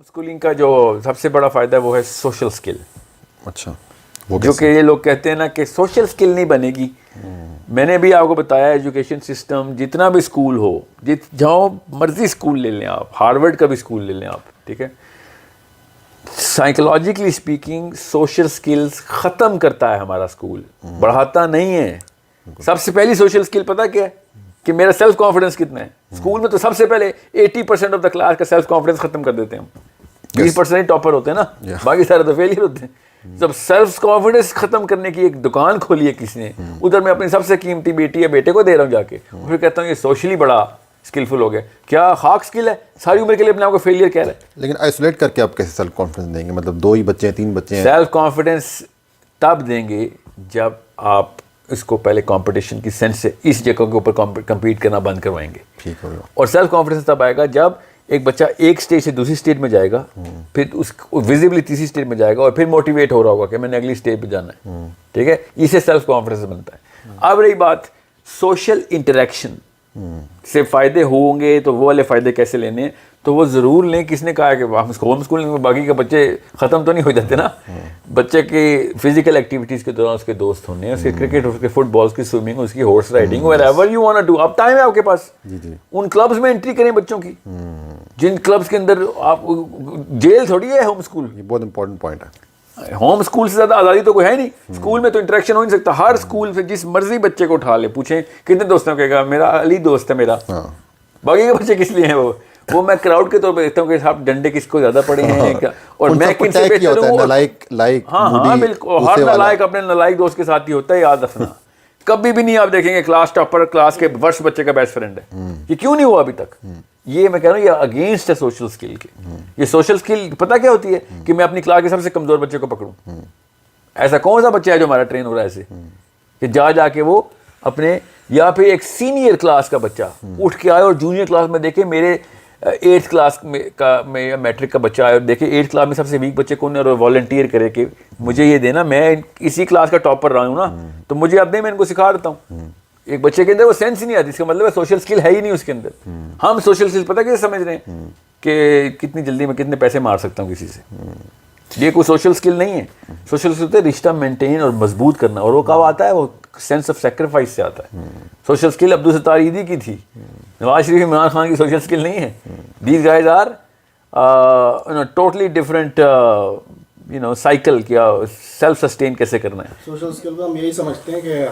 Schooling کا جو سب سے بڑا فائدہ وہ ہے سوشل اسکل. اچھا, جو کہ یہ لوگ کہتے ہیں نا کہ سوشل اسکل نہیں بنے گی. میں نے بھی آپ کو بتایا ایجوکیشن سسٹم جتنا بھی اسکول ہو, جہاں مرضی اسکول لے لیں آپ, ہارورڈ کا بھی اسکول لے لیں آپ, ٹھیک ہے, سائیکولوجیکلی اسپیکنگ سوشل اسکلس ختم کرتا ہے ہمارا اسکول, بڑھاتا نہیں ہے. سب سے پہلی سوشل اسکل پتہ کیا ہے کہ میرا سیلف کانفیڈنس کتنا ہے. اسکول میں تو سب سے پہلے 80% آف دا کلاس کا سیلف کانفیڈنس ختم کر دیتے ہیں ہم. 20% ٹاپر ہوتے ہیں نا, باقی سارے تو فیلئر ہوتے ہیں. جب سیلف کانفیڈنس ختم کرنے کی ایک دکان کھولی ہے کسی نے, ادھر میں اپنی سب سے قیمتی بیٹی یا بیٹے کو دے رہا ہوں جا کے, پھر کہتا ہوں یہ سوشلی بڑا اسکلفل ہو گیا. کیا خاک اسکل ہے, ساری عمر کے لیے اپنے آپ کو فیلئر کہہ رہا ہے. لیکن آئسولیٹ کر کے آپ کیسے سیلف کانفیڈنس دیں گے؟ مطلب 2 ہی بچے ہیں 3 بچے ہیں. سیلف کانفیڈنس تب دیں گے جب آپ اس کو پہلے کمپٹیشن کی سینس سے اس جگہ کے اوپر کمپیٹ کرنا بند کروائیں گے. ٹھیک ہوگا. اور سیلف کانفیڈنس تب آئے گا جب ایک بچہ ایک اسٹیج سے دوسری اسٹیج میں جائے گا, پھر اس ویزیبلی تیسری اسٹیج میں جائے گا, اور پھر موٹیویٹ ہو رہا ہوگا کہ میں نے اگلی اسٹیج پہ جانا ہے. ٹھیک ہے, اسے سیلف کانفیڈنس بنتا ہے. اب رہی بات سوشل انٹریکشن سے فائدے ہوں گے, تو وہ والے فائدے کیسے لینے ہیں, تو وہ ضرور لیں. کس نے کہا کہ ہوم اسکولنگ میں باقی کے بچے ختم تو نہیں ہو جاتے نا. بچے کی فزیکل ایکٹیویٹیز کے دوران اس کے دوست ہونے ہیں, اس کے کرکٹ, اس کے فٹ بال, اس کی سوئمنگ, اس کی horse riding, wherever you want to do. اب ٹائم ہے آپ کے پاس, ان کلبز میں انٹری کریں بچوں کی, جن کلبز کے اندر آپ, جیل تھوڑی ہے ہوم اسکول. یہ بہت امپورٹنٹ پوائنٹ ہے. ہوم اسکول سے زیادہ آزادی تو کوئی ہے نہیں. اسکول میں تو انٹریکشن ہو نہیں سکتا. ہر اسکول سے جس مرضی بچے کو اٹھا لے, پوچھیں کتنے دوستوں کہے گا میرا علی دوست ہے میرا, باقی کے بچے کس لیے ہیں. وہ میں کراؤڈ کے طور پہ دیکھتا ہوں کہ صاحب ڈنڈے کس کو زیادہ پڑے ہیں, اور میں کن سے بہتر ہوں. ہاں بالکل, ہر نالائق اپنے نالائق دوست کے ساتھ ہی ہوتا ہے, یاد رکھنا. کبھی بھی نہیں آپ دیکھیں گے کلاس ٹاپر کلاس کے ورسٹ بچے کا بیسٹ فرینڈ ہے. یہ کیوں نہیں ہوا ابھی تک؟ یہ میں کہہ رہا ہوں یہ اگینسٹ ہے سوشل اسکل کے. یہ سوشل اسکل پتہ کیا ہوتی ہے کہ میں اپنی کلاس کے سب سے کمزور بچے کو پکڑوں. ایسا کون سا بچہ ہے جو ہمارا ٹرین ہو رہا ہے ایسے کہ جا کے وہ اپنے, یا پھر ایک سینئر کلاس کا بچہ اٹھ کے آئے اور جونیئر کلاس میں دیکھے میرے 8th کلاس میں یا میٹرک کا بچہ آئے اور دیکھے 8th کلاس میں سب سے ویک بچے کون ہے, اور والنٹیئر کرے کہ مجھے یہ دینا, میں اسی کلاس کا ٹاپر رہا ہوں نا, تو مجھے اب دیں, میں ان کو سکھا دیتا ہوں. ایک بچے کے اندر وہ سینس ہی نہیں آتی, اس کا مطلب ہے سوشل اسکل ہے ہی نہیں اس کے اندر. ہم سوشل اسکل پتہ کیسے سمجھ رہے ہیں کہ کتنی جلدی میں کتنے پیسے مار سکتا ہوں کسی سے. یہ کوئی سوشل اسکل نہیں ہے. سوشل اسکل ہوتا ہے رشتہ مینٹین اور مضبوط کرنا, اور وہ کب آتا ہے, وہ سینس آف سیکریفائس سے آتا ہے. سوشل اسکل عبدالستار ایدھی کی تھی, نواز شریف عمران خان کی سوشل اسکل نہیں ہے. These guys are totally different cycle, کیا سیلف سسٹین کیسے کرنا ہے. سوشل اسکل کو ہم یہی سمجھتے ہیں کہ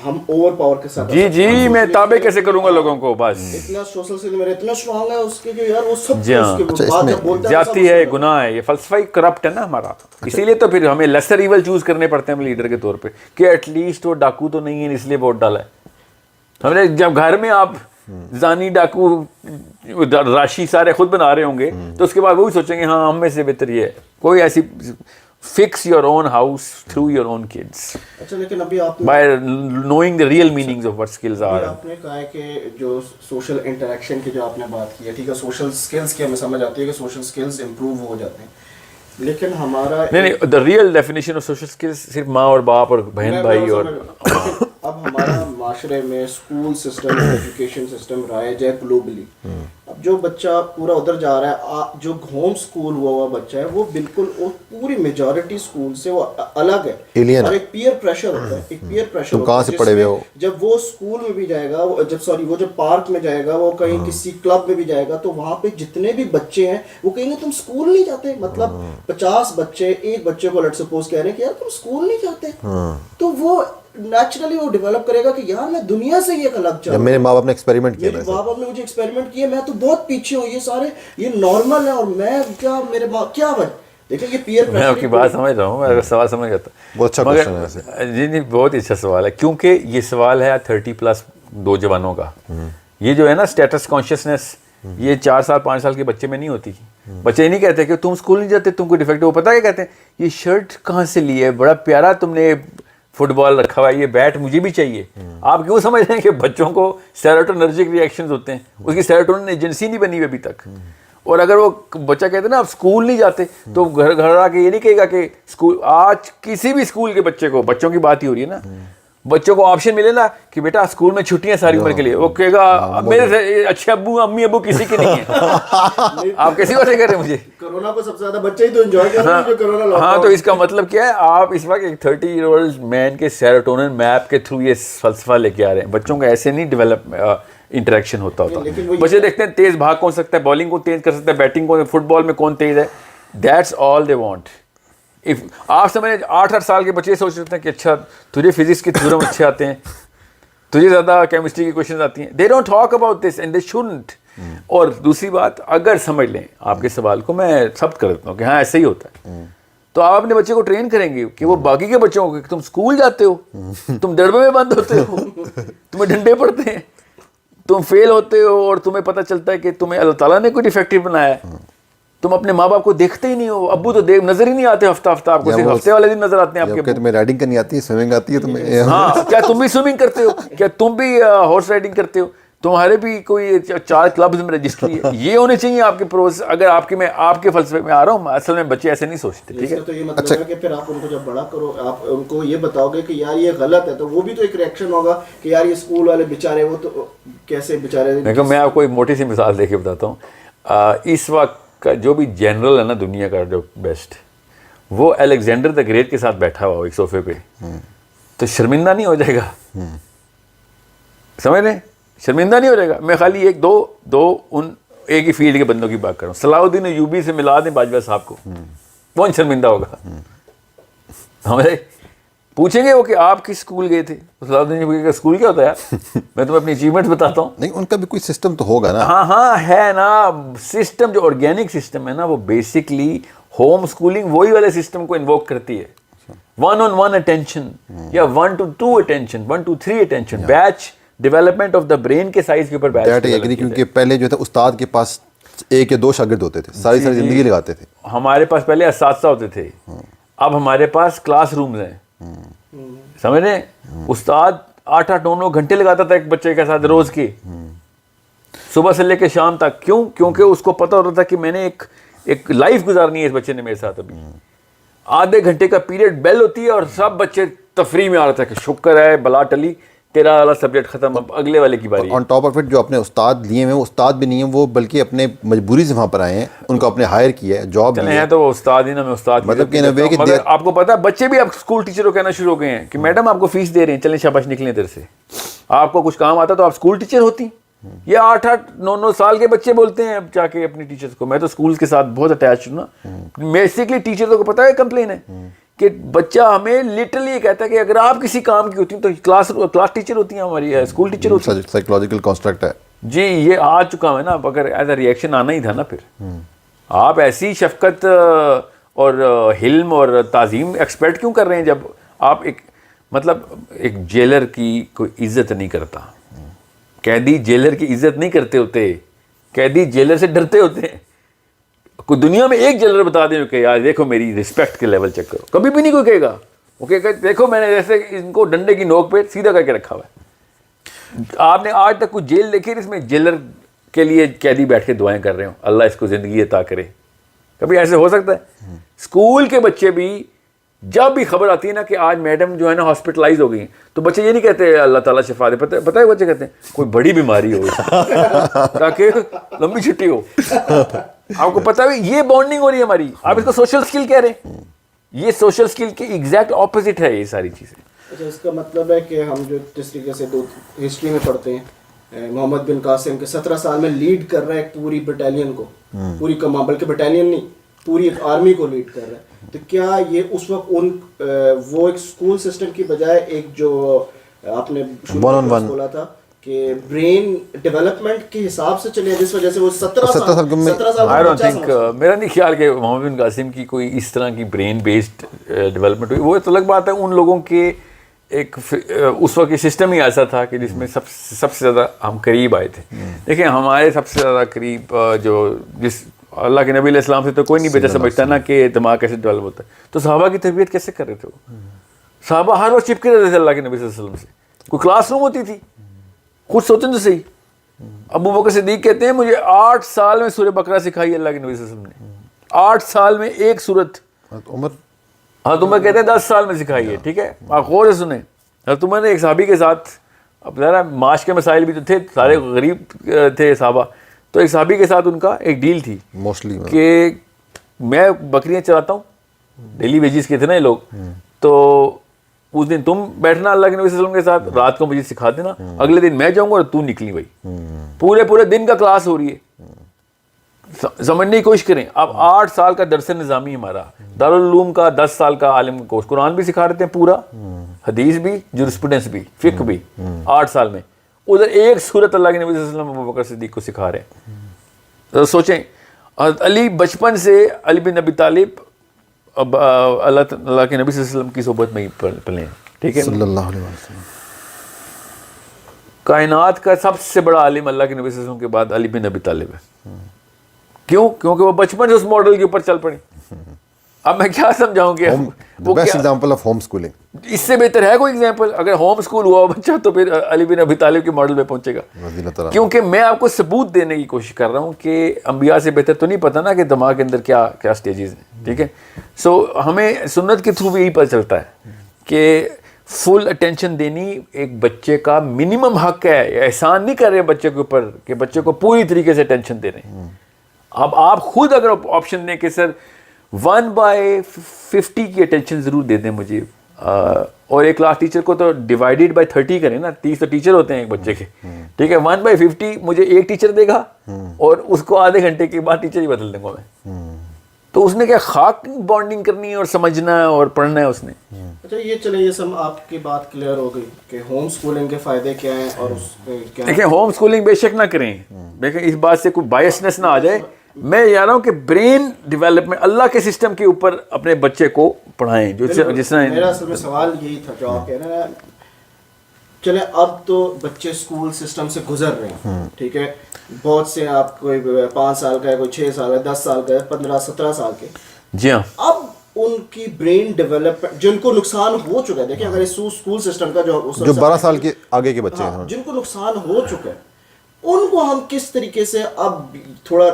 ہم اوور پاور کے ساتھ جی میں تابع کیسے کروں گا لوگوں کو, بس اتنا سوشل اسکل میرے اتنا اسٹرانگ ہے اس کے کہ یار وہ سب زیادتی ہے, گناہ ہے, یہ فلسفہ ہی کرپٹ ہے نا ہمارا. اسی لیے تو پھر ہمیں لیسر ایول چوز کرنے پڑتے ہیں لیڈر کے طور پہ کہ ایٹ لیسٹ وہ ڈاکو تو نہیں ہے اس لیے ووٹ ڈالا ہے ہم نے. جب گھر میں آپ زانی ڈاکو راشی سارے خود بنا رہے ہوں گے تو اس کے بعد وہی سوچیں گے ہاں ہم میں سے بہتر یہ ہے. کوئی ایسی fix your own house through your own kids. اچھا لیکن ابھی آپ by knowing the real meanings of what skills are. آپ نے کہا ہے کہ جو سوشل انٹریکشن کی جو آپ نے بات کی ہے, ٹھیک ہے, سوشل اسکلس کی ہمیں سمجھ آتی ہے کہ سوشل اسکلس امپروو ہو جاتے ہیں, لیکن ہمارا نہیں, the real definition of social skills صرف ماں اور باپ اور بہن بھائی اور اب ہمارا معاشرے میں اسکول سسٹم, ایجوکیشن سسٹم رائج ہے گلوبلی. اب جو بچہ پورا ادھر جا رہا ہے, جو ہوم اسکول ہوا بچہ ہے, وہ بالکل پوری میجورٹی اسکول سے وہ الگ ہے, اور ایک پیئر پریشر ہوتا ہے. ایک پیئر پریشر تم کہاں سے پڑھے ہوئے ہو, جب وہ اسکول میں بھی جائے گا, وہ جب پارک میں جائے گا, وہ کہیں کسی کلب میں بھی جائے گا, تو وہاں پہ جتنے بھی بچے ہیں وہ کہیں گے تم اسکول نہیں جاتے. مطلب 50 بچے ایک بچے کو لیٹ سپوز کہہ رہے ہیں کہ یار تم اسکول نہیں جاتے, تو وہ نیچرلی وہ ڈیولپ کرے گا کہ یار میں دنیا سے یہ الگ چاہتا ہوں. میرے ماں باپ نے ایکسپیریمنٹ کیا, میرے ماں باپ نے مجھے ایکسپیریمنٹ کیا, میں تو بہت پیچھے ہوں, یہ سارے یہ نارمل ہے, اور میں کیا میرے باپ کیا بن. دیکھیں یہ پیئر پریشر. میں آپ کی بات سمجھ رہا ہوں, میں سوال سمجھ جاتا ہوں. بہت اچھا کوسچن ہے ویسے. جی بہت ہی اچھا سوال ہے, کیونکہ یہ سوال ہے 30+ 2 جوانوں کا. یہ جو ہے نا اسٹیٹس کانشیسنیس, یہ 4 سال 5 سال کے بچے میں نہیں ہوتی. بچے نہیں کہتے کہ تم اسکول نہیں جاتے, تم کو ڈیفیکٹ. وہ پتہ کیا کہتے ہیں, یہ شرٹ کہاں سے لی ہے, بڑا پیارا تم نے فٹ بال رکھا ہوا ہے, یہ بیٹ مجھے بھی چاہیے. آپ کیوں سمجھ رہے ہیں کہ بچوں کو سیروٹونرجک ریئیکشنز ہوتے ہیں, اس کی سیروٹونن ایجنسی نہیں بنی ہوئی ابھی تک. اور اگر وہ بچہ کہتے ہیں نا آپ اسکول نہیں جاتے, تو گھر آ کے یہ نہیں کہے گا کہ اسکول, آج کسی بھی اسکول کے بچے کو, بچوں کی بات ہی ہو رہی ہے نا, بچوں کو آپشن ملے نا کہ بیٹا اسکول میں چھٹیاں ساری عمر کے لیے, وہ کہے گا میرے سے اچھے ابو امی ابو کسی کے نہیں ہیں. آپ کیسی باتیں کر رہے ہیں مجھے؟ کورونا کو سب سے زیادہ بچے ہی تو انجوائے کر رہے ہیں جو کورونا. ہاں تو اس کا مطلب کیا ہے, آپ اس وقت ایک 30-year-old مین کے سیروٹونن میپ کے تھرو یہ فلسفہ لے کے آ رہے ہیں. بچوں کا ایسے نہیں ڈیولپ انٹریکشن ہوتا. بچے دیکھتے ہیں تیز بھاگ کون سکتا ہے, بالنگ کو تیز کر سکتا ہے, بیٹنگ کو, فٹ بال میں کون تیز ہے. That's all they want. آپ سمجھیں 8 سال کے بچے سوچ رہتے ہیں کہ اچھا تجھے فزکس کے تھیورم اچھے آتے ہیں, تجھے زیادہ کیمسٹری کی کوشچنز آتی ہیں. They don't talk about this and they shouldn't. اور دوسری بات, اگر سمجھ لیں آپ کے سوال کو, میں ثبت کر دیتا ہوں کہ ہاں ایسا ہی ہوتا ہے, تو آپ اپنے بچے کو ٹرین کریں گے کہ وہ باقی کے بچوں کو, کہ تم اسکول جاتے ہو, تم ڈربے میں بند ہوتے ہو, تمہیں ڈنڈے پڑتے ہیں, تم فیل ہوتے ہو, اور تمہیں پتہ چلتا ہے کہ تمہیں اللہ تعالیٰ نے کوئی ڈیفیکٹو بنایا ہے. تم اپنے ماں باپ کو دیکھتے ہی نہیں ہو, ابو تو نظر ہی نہیں آتے ہفتہ ہفتہ, آپ کو صرف ہفتے والے دن نظر آتے ہیں آپ کے. تمہیں رائڈنگ کرنی آتی ہے, سوئمنگ آتی ہے تمہیں؟ ہاں, کیا تم بھی سوئمنگ کرتے ہو؟ کیا تم بھی ہارس رائڈنگ کرتے ہو؟ تمہارے بھی کوئی 4 کلبز میں رجسٹری ہے. یہ ہونے چاہیے آپ کے پروز. اگر آپ کے, میں آپ کے فلسفے میں آ رہا ہوں, اصل میں بچے ایسے نہیں سوچتے. ٹھیک ہے, تو یہ مطلب ہے کہ پھر آپ ان کو جب بڑا کرو, آپ ان کو یہ بتاؤ گے کہ یار یہ غلط ہے, تو وہ بھی تو ایک ریئیکشن ہوگا کہ یار یہ اسکول والے بیچارے, وہ تو کیسے بیچارے. دیکھو میں آپ کو ایک موٹی سی مثال دے کے بتاتا ہوں. اس وقت کا جو بھی جنرل ہے نا دنیا کا جو بیسٹ, وہ الیگزینڈر دا گریٹ کے ساتھ بیٹھا ہوا ایک صوفے پہ, تو شرمندہ نہیں ہو جائے گا؟ سمجھ رہے ہیں, شرمندہ نہیں ہو جائے گا. میں خالی دو ان ایک ہی فیلڈ کے بندوں کی بات کر رہا ہوں. صلاح الدین ایوبی سے ملا دیں باجوہ صاحب کو, کون شرمندہ ہوگا؟ سمجھے؟ پوچھیں گے وہ کہ آپ کس اسکول گئے تھے, صلاح الدین ایوبی کا اسکول کیا ہوتا ہے یار, میں تمہیں اپنی اچیومنٹ بتاتا ہوں. نہیں, ان کا بھی کوئی سسٹم تو ہوگا نا. ہاں ہے نا سسٹم, جو آرگینک سسٹم ہے نا, وہ بیسکلی ہوم اسکولنگ وہی والے سسٹم کو انووک کرتی ہے. 1-on-1 اٹینشن یا 1-to-2 اٹینشن, 1-to-3 اٹینشن, بیچ ڈیولپمنٹ آف دا برین کے سائز کے اوپر بیچ. کیونکہ پہلے جو تھا استاد کے پاس 1 یا 2 شاگرد ہوتے تھے, ساری زندگی لگاتے تھے. ہمارے پاس پہلے اساتذہ ہوتے تھے, اب ہمارے پاس کلاس رومز ہیں. سمجھ رہے ہیں, استاد 8-9 گھنٹے لگاتا تھا ایک بچے کے ساتھ روز کے, صبح سے لے کے شام تک. کیوں؟ کیونکہ اس کو پتہ ہوتا تھا کہ میں نے ایک لائف گزارنی ہے اس بچے نے میرے ساتھ. ابھی آدھے گھنٹے کا پیریڈ بیل ہوتی ہے اور سب بچے تفریح میں آ رہا تھا کہ شکر ہے بلا ٹلی, تیرا والا سبجیکٹ ختم, اب اگلے والے کی باری. آن ٹاپ آف اٹ جو اپنے استاد لیے ہیں وہ استاد بھی نہیں ہیں, وہ بلکہ اپنے مجبوری سے وہاں پر آئے ہیں, ان کو اپنے ہائر کیا ہے, جاب چلے ہیں تو وہ استاد ہی نا, میں استاد مطلب کہ مگر آپ کو پتا ہے بچے بھی اب اسکول ٹیچر کو کہنا شروع ہو گئے ہیں کہ میڈم آپ کو فیس دے رہے ہیں, چلیں شاباش نکلیں ادھر سے, آپ کو کچھ کام آتا تو آپ اسکول ٹیچر ہوتی. یہ 8-9 سال کے بچے بولتے ہیں اب جا کے اپنی ٹیچرز کو. میں تو اسکول کے ساتھ بہت اٹیچ ہوں نا. بیسکلی ٹیچروں کو پتا ہے کمپلین ہے کہ بچہ ہمیں لٹرلی یہ کہتا ہے کہ اگر آپ کسی کام کی ہوتی ہیں تو کلاس ٹیچر ہوتی ہیں, ہماری اسکول ٹیچر ہوتی ہیں. سائیکولوجیکل کانسٹرکٹ ہے جی, یہ آ چکا ہے نا. اگر ایز اے ریئیکشن آنا ہی تھا نا, پھر آپ ایسی شفقت اور حلم اور تعظیم ایکسپیکٹ کیوں کر رہے ہیں جب آپ ایک جیلر کی کوئی عزت نہیں کرتا, قیدی جیلر کی عزت نہیں کرتے ہوتے, قیدی جیلر سے ڈرتے ہوتے ہیں. کوئی دنیا میں ایک جیلر بتا دیں کہ یار دیکھو میری رسپیکٹ کے لیول چیک کرو, کبھی بھی نہیں کوئی کہے گا. وہ کہے گا دیکھو میں نے جیسے ان کو ڈنڈے کی نوک پہ سیدھا کر کے رکھا ہوا ہے. آپ نے آج تک کوئی جیل دیکھی جس میں جیلر کے لیے قیدی بیٹھ کے دعائیں کر رہے ہوں اللہ اس کو زندگی عطا کرے؟ کبھی ایسے ہو سکتا ہے؟ اسکول کے بچے بھی جب بھی خبر آتی ہے نا کہ آج میڈم جو ہے نا ہاسپٹلائز ہو گئی, تو بچے یہ نہیں کہتے اللہ تعالیٰ شفا دے, پتہ ہے بچے کہتے ہیں کوئی بڑی بیماری ہو تاکہ لمبی چھٹی ہو. آپ کو پتہ ہے یہ بانڈنگ ہو رہی ہے ہماری. آپ اس کو سوشل اسکل کہہ رہے ہیں, یہ سوشل اسکل کے ایگزیکٹ اپوزٹ ہے یہ ساری چیزیں. اچھا, اس کا مطلب ہے کہ ہم جو جس طریقے سے ہسٹری میں پڑھتے ہیں محمد بن قاسم کے 17 سال میں لیڈ کر رہا ہے ایک پوری بٹالین کو, پوری کمان, بلکہ بٹالین نہیں پوری ایک آرمی کو لیڈ کر رہا ہے. تو کیا یہ اس وقت وہ ایک اسکول سسٹم کی بجائے ایک جو آپ نے بولا تھا کہ برین ڈیولپمنٹ کے حساب سے چلے جس وجہ سے وہ 17 سال میرا نہیں خیال کہ محمد بن قاسم کی کوئی اس طرح کی برین بیسڈ ڈیولپمنٹ ہوئی. وہ تو الگ بات ہے, ان لوگوں کے ایک اس وقت یہ سسٹم ہی ایسا تھا کہ جس میں سب سے زیادہ ہم قریب آئے تھے. دیکھیں ہمارے سب سے زیادہ قریب جس اللہ کے نبی علیہ السلام سے تو کوئی نہیں بیٹا سمجھتا نا کہ دماغ کیسے ڈیولپ ہوتا ہے. تو صحابہ کی تربیت کیسے کر رہے تھے وہ؟ صحابہ ہر وقت چپکے رہتے تھے اللہ کے نبی صلی اللہ علیہ وسلم سے. کوئی کلاس روم ہوتی تھی؟ خود سوچیں تو صحیح. ابو بکر صدیق کہتے ہیں مجھے 8 سال میں سورہ بقرہ سکھائی اللہ کے نبی صلی اللہ علیہ وسلم نے. 8 سال میں ایک سورت. عمر عمر کہتے ہیں 10 سال میں سکھائی ہے. ٹھیک ہے, آپ غور سے سنیں, حضرت عمر نے ایک صحابی کے ساتھ، اب ذرا معاش کے مسائل بھی تو تھے، سارے غریب تھے صحابہ، تو ایک صحابی کے ساتھ ان کا ایک ڈیل تھی موسٹلی کہ میں بکریاں چراتا ہوں، ڈیلی ویجز کے تھے نا یہ لوگ، تو اس دن تم بیٹھنا اللہ کے نبی صلی اللہ علیہ وسلم کے ساتھ، رات کو مجھے سکھا دینا، اگلے دن میں جاؤں گا اور تو نکلی بھائی، پورے دن کا کلاس ہو رہی ہے. سمجھنے کی کوشش کریں. اب 8 سال کا درس نظامی ہمارا، دارالعلوم کا 10 سال کا عالم کا کورس، قرآن بھی سکھا رہتے ہیں پورا، حدیث بھی، جورسپروڈنس بھی، فقہ بھی 8 سال میں. ادھر ایک صورت اللہ کے نبی صلی اللہ علیہ وسلم ابوبکر صدیق کو سکھا رہے ہیں. تو سوچیں حضرت علی بچپن سے علی بن ابی طالب اب اللہ کے نبی صلی اللہ علیہ وسلم کی صحبت میں ہی پلے ہیں. ٹھیک ہے، صلی اللہ علیہ وسلم. کائنات کا سب سے بڑا عالم اللہ کے نبی صلی اللہ علیہ وسلم کے بعد علی بن ابی طالب ہے. کیوں؟ کیونکہ وہ بچپن سے اس ماڈل کے اوپر چل پڑے. اب میں کیا سمجھاؤں کہ وہ best example of home schooling. اس سے بہتر ہے کوئی ایگزامپل؟ اگر ہوم اسکول ہوا بچہ تو پھر علی بن ابی طالب کے ماڈل پہ پہنچے گا. کیونکہ میں آپ کو ثبوت دینے کی کوشش کر رہا ہوں کہ انبیاء سے بہتر تو نہیں پتہ نا کہ دماغ کے اندر کیا کیا سٹیجز ہیں. ٹھیک ہے، سو ہمیں سنت کے تھرو بھی یہی پتہ چلتا ہے کہ فل اٹینشن دینی ایک بچے کا منیمم حق ہے. احسان نہیں کر رہے بچے کے اوپر کہ بچے کو پوری طریقے سے اٹینشن دے رہے ہیں. اب آپ خود اگر آپشن دیں کہ سر 1/50 کی اٹینشن ضرور دے دیں مجھے، اور ایک کلاس ٹیچر کو تو ڈیوائیڈیڈ بائی 30 کریں نا، 30 تو ٹیچر ہوتے ہیں ایک بچے کے. ٹھیک ہے، 1/50 مجھے ایک ٹیچر دے گا اور اس کو آدھے گھنٹے کے بعد ٹیچر ہی بدل دیں گا میں. تو اس نے کیا خاک بانڈنگ کرنی ہے اور سمجھنا ہے اور پڑھنا ہے اس نے. اچھا یہ چلیں، یہ سب آپ کی بات کلیئر ہو گئی کہ ہوم اسکولنگ کے فائدے کیا ہیں اور اس کے کیا. دیکھیں ہوم اسکولنگ بے شک نہ کریں، دیکھیں اس بات سے کوئی بائسنس نہ آ جائے. میں یہ رہا ہوں کہ برین ڈیولپمنٹ اللہ کے سسٹم کے اوپر اپنے بچے کو پڑھائیں. جس طرح میرا اصل میں سوال یہی تھا جو آپ کہہ رہے ہیں. چلیں اب تو بچے اسکول سسٹم سے گزر رہے ہیں، ٹھیک ہے، بہت سے آپ کوئی 5 سال کا ہے، کوئی 6 سال کا، 10 سال کا ہے، 15-17 سال کے. جی ہاں، اب ان کی برین ڈیولپمنٹ جن کو نقصان ہو چکا ہے، دیکھیں اگر اس اسکول سسٹم کا جو 12 سال کے آگے کے بچے ہیں جن کو نقصان ہو چکا ہے، ان کو ہم کس طریقے سے اب تھوڑا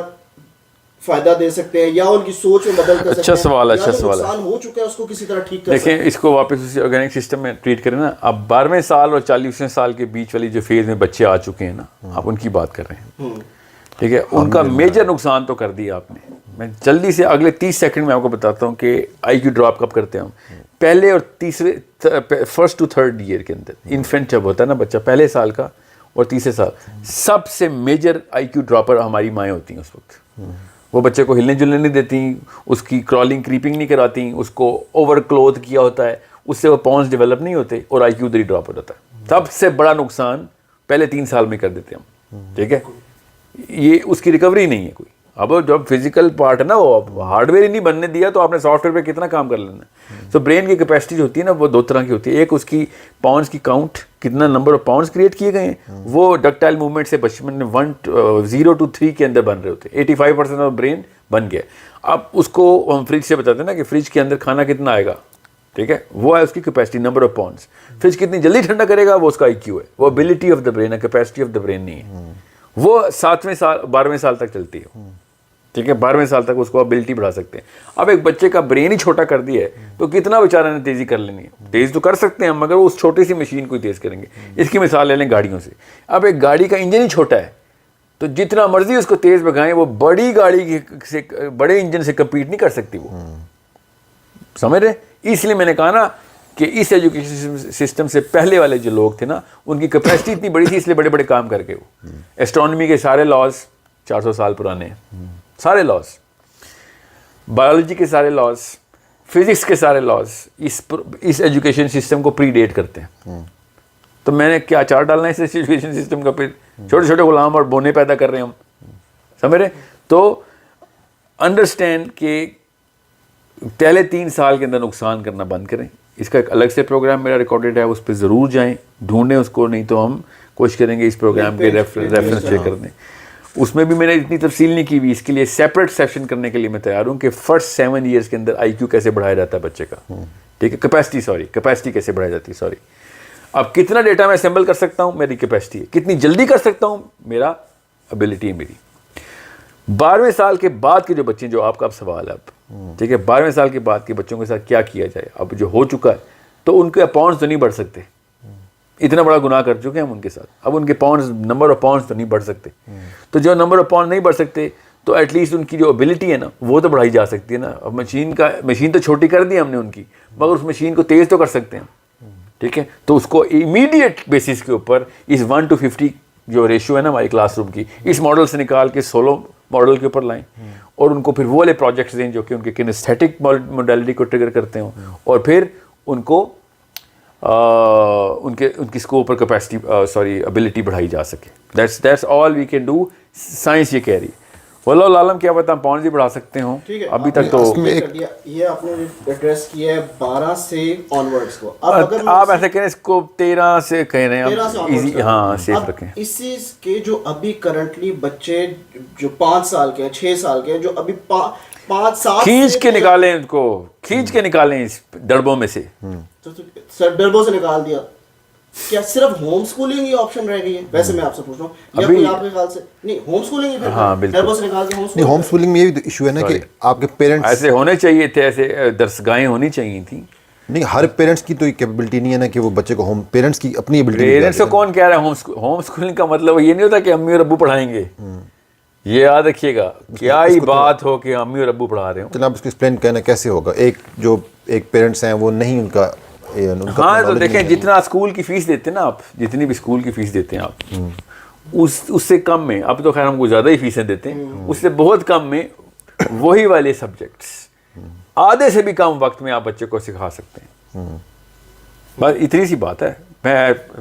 فائدہ دے سکتے ہیں یا ان کی سوچ میں بدل کر سکتے ہیں؟ اچھا سوال ہے. نقصان ہو چکا ہے اس کو کسی طرح ٹھیک کر دیکھیں اس کو واپس اسی آرگینک سسٹم میں ٹریٹ کریں نا. اب 12ویں سال اور 40ویں سال کے بیچ والی جو فیز میں بچے آ چکے ہیں نا، آپ ان کی بات کر رہے ہیں. ٹھیک ہے، ان کا میجر نقصان تو کر دیا آپ نے. میں جلدی سے اگلے 30 سیکنڈ میں آپ کو بتاتا ہوں کہ آئی کیو ڈراپ کب کرتے ہیں ہم. پہلے اور تیسرے، 1st to 3rd ایئر کے اندر انفینٹ جب ہوتا ہے نا بچہ پہلے سال کا اور تیسرے سال، سب سے میجر آئی کیو ڈراپر ہماری مائیں ہوتی ہیں اس وقت. وہ بچے کو ہلنے جلنے نہیں دیتی، اس کی کرالنگ کریپنگ نہیں کراتی، اس کو اوور کلوتھ کیا ہوتا ہے، اس سے وہ پونس ڈیولپ نہیں ہوتے اور آئی کیو ادھر ہی ڈراپ ہو جاتا ہے. سب سے بڑا نقصان پہلے 3 سال میں کر دیتے ہم. ٹھیک ہے، یہ اس کی ریکوری نہیں ہے کوئی. اب جب فزیکل پارٹ ہے نا، وہ ہارڈ ویئر ہی نہیں بننے دیا تو آپ نے سافٹ ویئر پہ کتنا کام کر لینا ہے. سو برین کی کیپیسٹی جو ہوتی ہے نا وہ 2 طرح کی ہوتی ہے. ایک اس کی پاؤنڈس کی کاؤنٹ، کتنا نمبر آف پاؤنڈس کریٹ کیے گئے ہیں، وہ ڈکٹائل موومنٹ سے بچپن میں 0 to 3 کے اندر بن رہے ہوتے ہیں. 85% آف برین بن گیا. اب اس کو ہم فریج سے بتاتے ہیں نا کہ فریج کے اندر کھانا کتنا آئے گا. ٹھیک ہے، وہ ہے اس کی capacity, number of pounds. Fridge کتنی جلدی ٹھنڈا کرے گا وہ اس کا آئی کیو ہے. وہ ابیلٹی آف دا برین ہے، کیپیسٹی آف دا برین نہیں ہے. وہ 7ویں سال 12ویں سال تک چلتی ہے. ٹھیک ہے، 12ویں سال تک اس کو ابیلٹی بڑھا سکتے ہیں. اب ایک بچے کا برین ہی چھوٹا کر دیا ہے تو کتنا بیچارہ نے تیزی کر لینی ہے. تیز تو کر سکتے ہیں ہم، مگر اس چھوٹی سی مشین کو ہی تیز کریں گے. اس کی مثال لے لیں گاڑیوں سے. اب ایک گاڑی کا انجن ہی چھوٹا ہے تو جتنا مرضی اس کو تیز بگائیں وہ بڑی گاڑی سے، بڑے انجن سے کمپیٹ نہیں کر سکتی. وہ سمجھ رہے؟ اس لیے میں نے کہا نا کہ اس ایجوکیشن سسٹم سے پہلے والے جو لوگ تھے نا، ان کی کیپیسٹی اتنی بڑی تھی، اس لیے بڑے بڑے کام کر کے وہ ایسٹرونومی کے سارے لاز 400 سال پرانے ہیں. سارے لاز، بایولوجی کے سارے لاز، فزکس کے سارے لاز اس ایجوکیشن سسٹم کو پری ڈیٹ کرتے ہیں. تو میں نے کیا چار ڈالنا ہے اس ایجوکیشن سسٹم کا؟ پھر چھوٹے چھوٹے غلام اور بونے پیدا کر رہے ہیں ہم. سمجھ رہے؟ تو انڈرسٹینڈ کہ پہلے 3 سال کے اندر نقصان کرنا بند کریں. اس کا ایک الگ سے پروگرام میرا ریکارڈڈ ہے، اس پہ ضرور جائیں، ڈھونڈیں اس کو. نہیں تو ہم کوشش کریں گے اس پروگرام کے ریفرنس چیک کر دیں. اس میں بھی میں نے اتنی تفصیل نہیں کی ہوئی. اس کے لیے سیپریٹ سیشن کرنے کے لیے میں تیار ہوں کہ فرسٹ 7 ایئرس کے اندر آئی کیو کیسے بڑھایا جاتا ہے بچے کا. ٹھیک ہے، کیپیسٹی کیسے بڑھائی جاتی ہے. اب کتنا ڈیٹا میں اسمبل کر سکتا ہوں میری کیپیسٹی ہے، کتنی جلدی کر سکتا ہوں میرا ابیلٹی ہے میری. 12ویں سال کے بعد کے جو بچے ہیں، جو آپ کا اب سوال ہے اب، ٹھیک ہے، 12ویں سال کے بعد کے بچوں کے ساتھ کیا کیا جائے. اب جو ہو چکا ہے تو ان کے پاؤنڈز تو نہیں بڑھ سکتے. اتنا بڑا گناہ کر چکے ہیں ہم ان کے ساتھ. اب ان کے پاؤنڈز نمبر آف پاؤنڈز تو نہیں بڑھ سکتے, تو جو نمبر آف پاؤنڈ نہیں بڑھ سکتے تو ایٹ لیسٹ ان کی جو ابیلٹی ہے نا وہ تو بڑھائی جا سکتی ہے نا. اب مشین تو چھوٹی کر دی ہم نے ان کی, مگر اس مشین کو تیز تو کر سکتے ہیں, ٹھیک ہے. تو اس کو امیڈیٹ بیسس کے اوپر اس 1:50 جو ریشو ہے نا ہماری کلاس روم کی, اس ماڈل سے نکال کے 16 ماڈل کے اوپر لائیں, اور ان کو پھر وہ والے پروجیکٹس دیں جو کہ ان کے کنیستھیٹک موڈیلٹی کو ٹریگر کرتے ہوں, اور پھر ان کو ان کی اسکوپ اور کیپیسٹی ابیلٹی بڑھائی جا سکے. That's all we can do. Science یہ کہہ رہی ہے, واللہ عالم کیا پتہ ہم پاؤنڈ بھی بڑھا سکتے ہوں. ابھی تک تو یہ آپ نے ایڈریس کیا ہے 12 سے آنورڈز کو. اب آپ ایسے کہیں اس کو 13 سے کہہ رہے ہیں ایزی, ہاں سیف رکھیں. اس چیز کے جو ابھی کرنٹلی بچے جو 5 سال کے ہیں 6 سال کے ہیں جو ابھی 5-7 کھینچ کے نکالیں, ان کو کھینچ کے نکالیں اس ڈربوں میں سے. سر ڈربوں سے نکال دیا, کیا صرف ہوم سکولنگ ہی آپشن رہ گئی ہے؟ ویسے میں آپ سے پوچھ رہا ہوں, یا کوئی آپ کے خیال سے نہیں ہوم سکولنگ ہی؟ ہاں بالکل, ڈربوں سے نکال کے نہیں, ہوم سکولنگ میں یہ بھی ایشو ہے نا کہ آپ کے پیرنٹس ایسے ہونے چاہیے تھے, ایسے درسگاہیں ہونی چاہیے تھیں. نہیں, ہر پیرنٹس کی تو یہ کیپیبلٹی نہیں ہے نا کہ وہ بچے کو پیرنٹس کی اپنی ایبلٹی. پیرنٹس کو کون کہہ رہا ہے ہوم سکولنگ کا مطلب یہ نہیں ہوتا کہ امی اور ابو پڑھائیں گے. یہ یاد رکھیے گا, کیا ہی بات ہو کہ امی اور ابو پڑھا رہے ہوں. جناب اس کو ایکسپلین کرنا کیسے ہوگا؟ ایک پیرنٹس ہیں وہ نہیں ان کا ہاں, تو دیکھیں جتنا اسکول کی فیس دیتے ہیں نا آپ, جتنی بھی اسکول کی فیس دیتے ہیں آپ, اس سے کم میں, اب تو خیر ہم کو زیادہ ہی فیسیں دیتے ہیں, اس سے بہت کم میں وہی والے سبجیکٹس آدھے سے بھی کم وقت میں آپ بچے کو سکھا سکتے ہیں. بس اتنی سی بات ہے. میں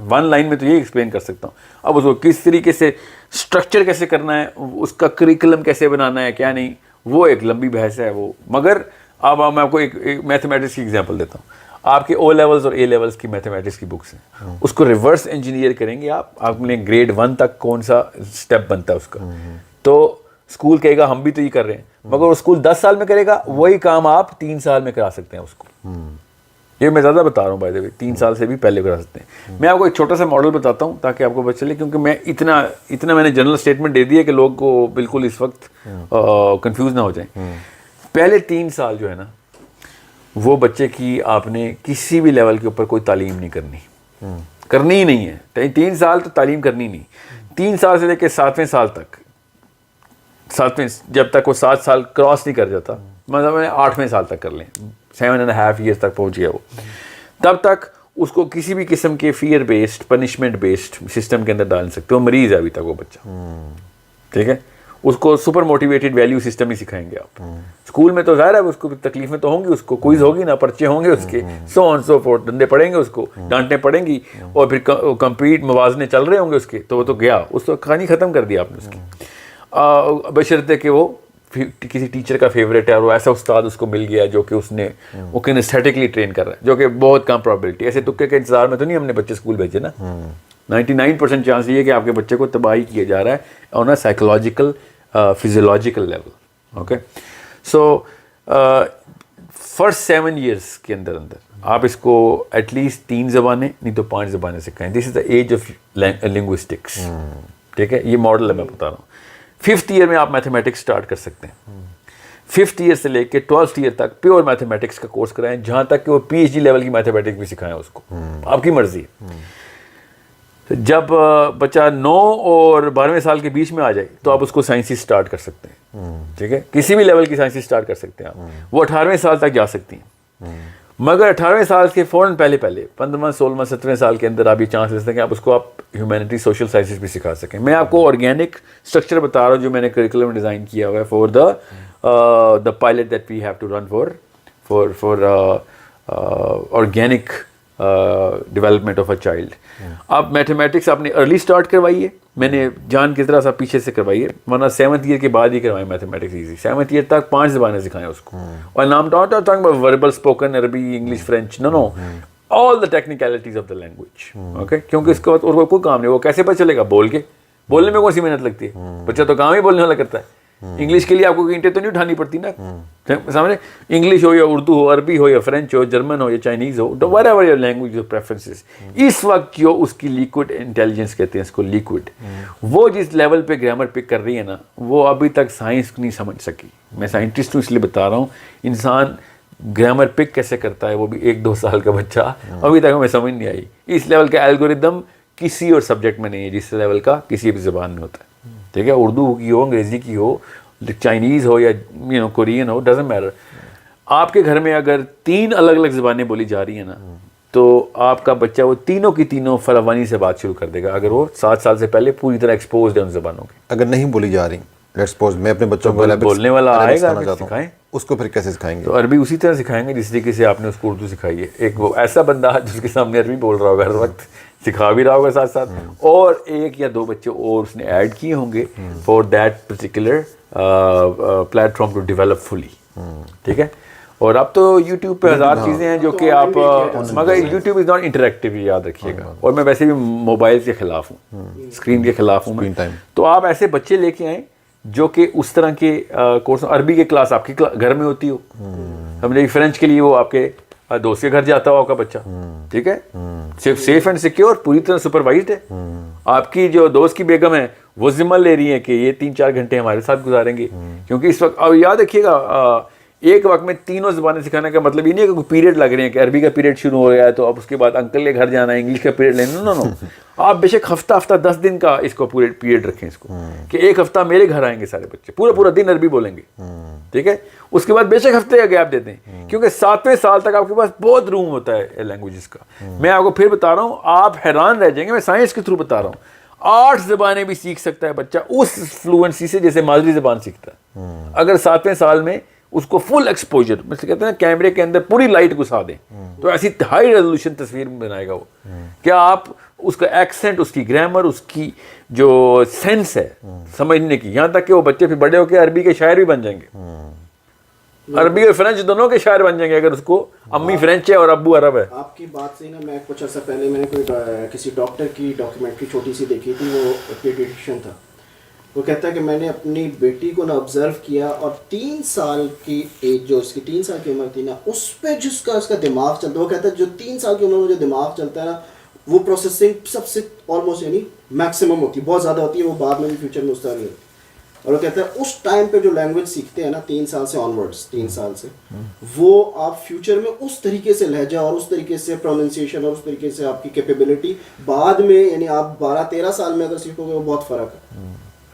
1 لائن میں تو یہ ایکسپلین کر سکتا ہوں. اب اس کو کس طریقے سے اسٹرکچر کیسے کرنا ہے, اس کا کریکولم کیسے بنانا ہے کیا نہیں, وہ ایک لمبی بحث ہے وہ. مگر اب میں آپ کو ایک میتھمیٹکس کی ایگزامپل دیتا ہوں. آپ کے او لیولز اور اے لیولز کی میتھمیٹکس کی بکس ہیں, اس کو ریورس انجینئر کریں گے آپ نے گریڈ 1 تک کون سا اسٹیپ بنتا ہے اس کا, تو اسکول کہے گا ہم بھی تو یہ کر رہے ہیں, مگر اسکول 10 سال میں کرے گا, وہی کام آپ 3 سال میں کرا سکتے ہیں اس کو. یہ میں زیادہ بتا رہا ہوں بائی دا وے, 3 سال سے بھی پہلے کرا سکتے ہیں. میں آپ کو ایک چھوٹا سا ماڈل بتاتا ہوں تاکہ آپ کو پتہ چلے, کیونکہ میں اتنا میں نے جنرل اسٹیٹمنٹ دے دی ہے کہ لوگ کو بالکل اس وقت کنفیوز نہ ہو جائیں. پہلے 3 سال جو ہے نا وہ بچے کی آپ نے کسی بھی لیول کے اوپر کوئی تعلیم نہیں کرنی ہی نہیں ہے. 3 سال تو تعلیم کرنی نہیں. 3 سال سے لے کے 7ویں سال تک, 7ویں جب تک وہ 7 سال کراس نہیں کر جاتا, مطلب 8ویں سال تک کر لیں, 7.5 ایئرس تک پہنچ گیا وہ, تب تک اس کو کسی بھی قسم کے fear based punishment based system کے اندر ڈال سکتے ہو. مریض ہے ابھی تک وہ بچہ, ٹھیک ہے. اس کو سپر موٹیویٹڈ ویلیو سسٹم ہی سکھائیں گے آپ. اسکول میں تو ظاہر ہے اس کو تکلیفیں تو ہوں گی, اس کو کوئز ہوگی نا, پرچے ہوں گے اس کے, سو آن سو فورتھ, ڈنڈے پڑیں گے اس کو, ڈانٹیں پڑیں گی, اور پھر کمپیٹ موازنے چل رہے ہوں گے اس کے, تو وہ تو گیا, اس کو کہانی ختم کر دی آپ نے اس کی, بشرطے کہ وہ کسی ٹیچر کا فیوریٹ ہے اور وہ ایسا استاد اس کو مل گیا جو کہ اس نے وہ کنیستھیٹکلی ٹرین کر رہا ہے, جو کہ بہت کم پرابیلٹی. ایسے تکے کے انتظار میں تو نہیں ہم نے بچے اسکول بھیجے نا. 99% چانس یہ ہے کہ آپ کے بچے کو تباہی کیا جا رہا ہے on a psychological physiological level. Okay, so first 7 years کے اندر آپ اس کو ایٹ لیسٹ 3 زبانیں نہیں تو 5 زبانیں سکھائیں. دس از دا ایج آف لنگوسٹکس, ٹھیک ہے. یہ ماڈل ہے میں بتا رہا ہوں. 5th ایئر میں آپ میتھمیٹکس اسٹارٹ کر سکتے ہیں. 5th ایئر سے لے کے 12th ایئر تک پیور میتھمیٹکس کا کورس کرائیں, جہاں تک کہ وہ PhD لیول کی میتھمیٹکس بھی سکھائیں اس کو, آپ کی مرضی ہے. جب بچہ 9 اور 12ویں سال کے بیچ میں آ جائے تو آپ اس کو سائنسز اسٹارٹ کر سکتے ہیں, ٹھیک ہے. کسی بھی لیول کی سائنسز اسٹارٹ کر سکتے ہیں آپ. وہ 18ویں سال تک جا سکتی ہیں, مگر 18ویں سال کے فوراً پہلے 15واں 16واں 17ویں سال کے اندر آپ یہ چانس لے سکتے ہیں کہ آپ اس کو آپ ہیومینٹی سوشل سائنسز بھی سکھا سکیں. میں آپ کو آرگینک اسٹرکچر بتا رہا ہوں جو میں نے کریکولم ڈیزائن کیا ہوا ہے for the pilot that we have to run for organic development of a child. آپ میتھمیٹکس آپ نے ارلی اسٹارٹ کروائی ہے, میں نے جان کی طرح سا پیچھے سے کروائی ہے, ورنہ 7th ایئر کے بعد ہی کروائیں میتھمیٹکس ایزی. 7th ایئر تک 5 زبانیں سکھائیں اس کو, اور نام وربل اسپوکن عربی English French, no all the technicalities of the language. Okay, کیونکہ اس کے بعد اور کوئی کام نہیں. وہ کیسے پتہ چلے گا؟ بولنے میں کون سی محنت لگتی ہے, بچہ تو کام ہی بولنے والا کرتا ہے. انگلش کے لیے آپ کو اینٹیں تو نہیں اٹھانی پڑتی نا, سامنے انگلش ہو یا اردو ہو, عربی ہو یا فرینچ ہو, جرمن ہو یا چائنیز ہو, whatever your language preferences. اس وقت جو اس کی لیکوڈ انٹیلیجنس کہتے ہیں اس کو, لیکوڈ, وہ جس لیول پہ گرامر پک کر رہی ہے نا, وہ ابھی تک سائنس نہیں سمجھ سکی. میں سائنٹسٹ ہوں اس لیے بتا رہا ہوں, انسان گرامر پک کیسے کرتا ہے وہ بھی 1-2 سال کا بچہ, ابھی تک ہمیں سمجھ نہیں آئی. اس لیول کا الگوریدم کسی اور سبجیکٹ میں نہیں ہے جس لیول کا کسی بھی زبان میں ہوتا ہے. ٹھیک ہے, اردو کی ہو, انگریزی کی ہو, چائنیز ہو یا کورین ہو, ڈزنٹ میٹر. آپ کے گھر میں اگر 3 الگ الگ زبانیں بولی جا رہی ہیں نا, تو آپ کا بچہ وہ تینوں کی تینوں فراوانی سے بات شروع کر دے گا اگر وہ 7 سال سے پہلے پوری طرح ایکسپوزڈ ہے ان زبانوں کے. اگر نہیں بولی جا رہی, لیٹس سپوز میں اپنے بچوں کو بولنے والا آئے گا سکھائیں, اس کو پھر کیسے سکھائیں گے؟ تو عربی اسی طرح سکھائیں گے جس طریقے سے آپ نے اس کو اردو سکھائی ہے. ایک وہ ایسا بندہ جس کے سامنے عربی بول رہا ہوگا ہر وقت, سکھا بھی رہا ہوگا ساتھ ساتھ, اور 1 یا 2 بچے اور اس نے ایڈ کیے ہوں گے for that particular platform to develop fully. ٹھیک ہے, اور اب تو یوٹیوب پہ 1000 چیزیں ہیں جو کہ آپ, مگر یوٹیوب از ناٹ انٹریکٹیو, یاد رکھیے گا. اور میں ویسے بھی موبائل کے خلاف ہوں, اسکرین کے خلاف ہوں میں. تو آپ ایسے بچے لے کے آئیں جو کہ اس طرح کے کورس, عربی کے کلاس آپ کی گھر میں ہوتی ہو, سمجھے, فرینچ کے لیے وہ آپ کے دوست کے گھر جاتا ہو آپ کا بچہ. ٹھیک ہے, صرف سیف اینڈ سیکیور, پوری طرح سپروائزڈ ہے. آپ کی جو دوست کی بیگم ہے وہ ذمہ لے رہی ہے کہ یہ 3-4 گھنٹے ہمارے ساتھ گزاریں گے, کیونکہ اس وقت, اب یاد رکھیے گا, ایک وقت میں تینوں زبانیں سکھانے کا مطلب یہ نہیں ہے کہ کوئی پیریڈ لگ رہے ہیں کہ عربی کا پیریڈ شروع ہو گیا ہے تو اب اس کے بعد انکل کے گھر جانا ہے, انگلش کا پیریڈ لینا. نو, آپ بے شک ہفتہ 10 دن کا اس کو پورے پیریڈ رکھیں اس کو, کہ 1 ہفتہ میرے گھر آئیں گے سارے بچے, پورا دن عربی بولیں گے. ٹھیک ہے, اس کے بعد بے شک ہفتے کا گیپ دیتے ہیں, کیونکہ 7ویں سال تک آپ کے پاس بہت روم ہوتا ہے لینگویجز کا. میں آپ کو پھر بتا رہا ہوں, آپ حیران رہ جائیں گے, میں سائنس کے تھرو بتا رہا ہوں. 8 زبانیں بھی سیکھ سکتا ہے بچہ اس فلوئنسی سے جیسے مادری زبان سیکھتا ہے, اگر 7ویں سال میں اس کو فل ایکسپوجر, جیسے کہتے ہیں نا کیمرے کے اندر پوری لائٹ گھسا دیں تو ایسی ہائی ریزولوشن تصویر بنائے گا وہ. کیا آپ اس کا ایکسنٹ, اس کی گرامر, اس کی جو سینس ہے سمجھنے کی, یہاں تک کہ وہ بچے پھر بڑے ہو کے عربی کے شاعر بھی بن جائیں گے, عربی اور فرینچ دونوں کے شاعر بن جائیں گے اگر اس کو امی فرینچ ہے اور ابو عرب ہے. آپ کی بات سے نا, میں کچھ عرصہ پہلے میں نے کوئی کسی ڈاکٹر کی ڈاکیومنٹری چھوٹی سی دیکھی تھی, وہ پیڈیٹیشین تھا. وہ کہتا ہے کہ میں نے اپنی بیٹی کو نا آبزرو کیا, اور 3 سال کی ایج, جو اس کی 3 سال کی عمر تھی نا, اس پہ جس کا اس کا دماغ چلتا ہے, وہ کہتا ہے جو 3 سال کی عمر میں جو دماغ چلتا ہے نا, وہ پروسیسنگ سب سے آلموسٹ یعنی میکسیمم ہوتی ہے, بہت زیادہ ہوتی ہے, وہ بعد میں بھی فیوچر میں اس طرح نہیں ہوتی. اور وہ کہتا ہے اس ٹائم پہ جو لینگویج سیکھتے ہیں نا 3 سال سے آنورڈس, 3 سال سے, وہ آپ فیوچر میں اس طریقے سے لہجہ اور اس طریقے سے پروننسیشن اور اس طریقے سے آپ کی کیپیبلٹی بعد میں, یعنی آپ 12-13 سال میں اگر سیکھو گے, وہ بہت فرق ہے.